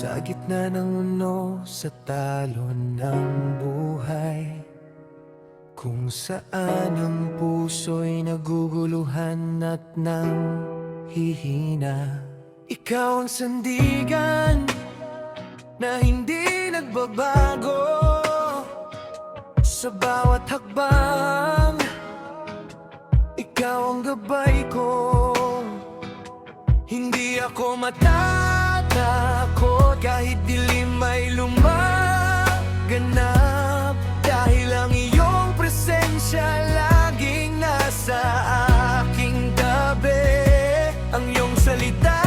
Sa gitna ng uno, sa talon ng buhay, kung saan ang puso'y naguguluhan at nang hihina. Ikaw ang sandigan na hindi nagbabago. Sa bawat hakbang, ikaw ang gabay ko. Hindi ako matatakot kahit dilim ay lumaganap, dahil ang iyong presensya laging nasa aking tabi. Ang iyong salita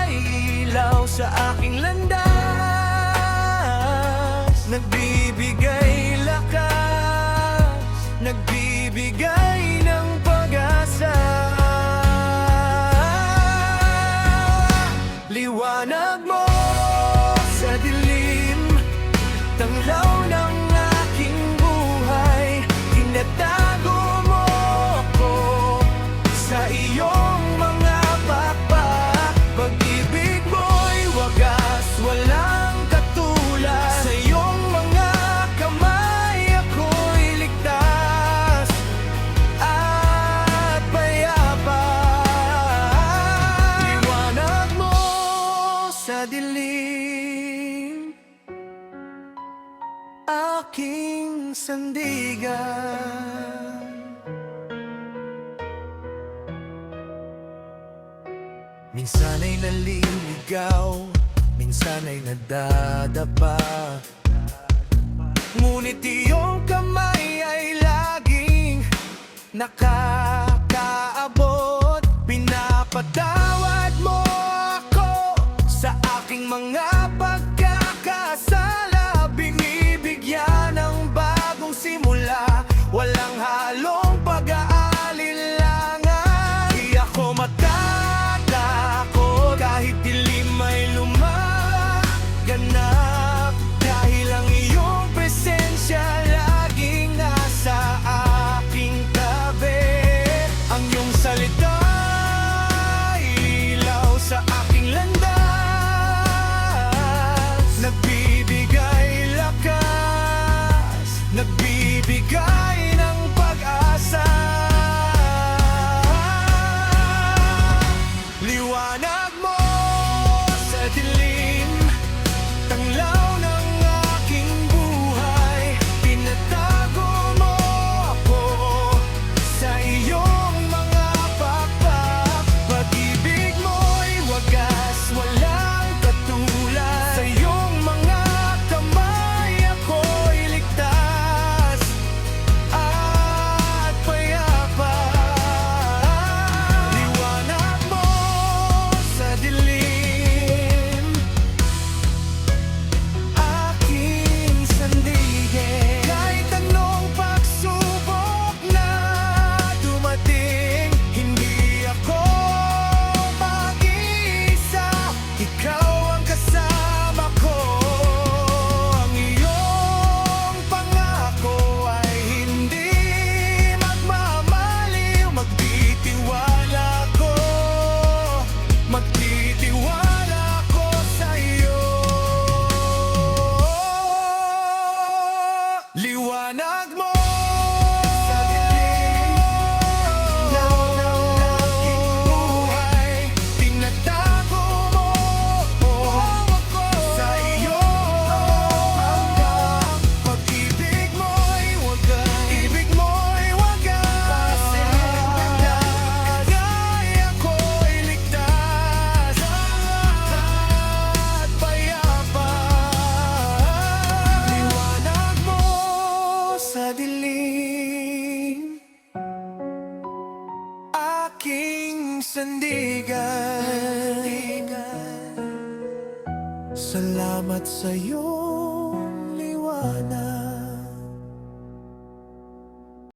ay ilaw sa aking landas, nagbibigay lakas, nagbibigay ng pag-asa. Liwanag mo sa dilim, tanglaw ng aking buhay. Tinatago mo ako sa iyong mga pakpak. Pag-ibig mo'y wagas, walang katulad. Sa iyong mga kamay ako'y ligtas at payapa. Liwanag mo sa dilim, aking sandigan. Minsan ay naliligaw, minsan ay nadadapa, ngunit iyong kamay ay laging nakakaabot. Pinapatawad mo ako sa aking mga pagkakasala, binibigyan ng bagong simula, walang halong pag-aalilangan. Di ako matatakot kahit dilim ay lumaganap, dahil ang iyong presensya laging nasa aking tabi. Ang iyong salita ilaw sa aking landas, nagbibigay lakas, nagbibigay ng pag-asa. Liwanag mo sa dilim, tanglaw ng aking buhay. Tinatago mo ako sa iyong mga pakpak. Pag-ibig mo'y wagas, walang katulad. Sa iyong mga kamay ako'y ligtas at payapa. Liwanag mo sa dilim, aking sandigan. Kahit anong pagsubok na dumating, hindi ako mag-iisa. Ikaw ang kasama ko, ang iyong pangako ay hindi magmamaliw. Magtitiwala ko sa iyo. Liwanag mo sa dilim, tanglaw ng aking buhay. Tinatago mo ako sa iyong hanggang. Pag-ibig mo'y wagas, ibig mo'y wagas, kaya ako'y ligtas at payapa. Liwanag mo sa dilim, aking sandigan. Salamat sa iyong liwanag.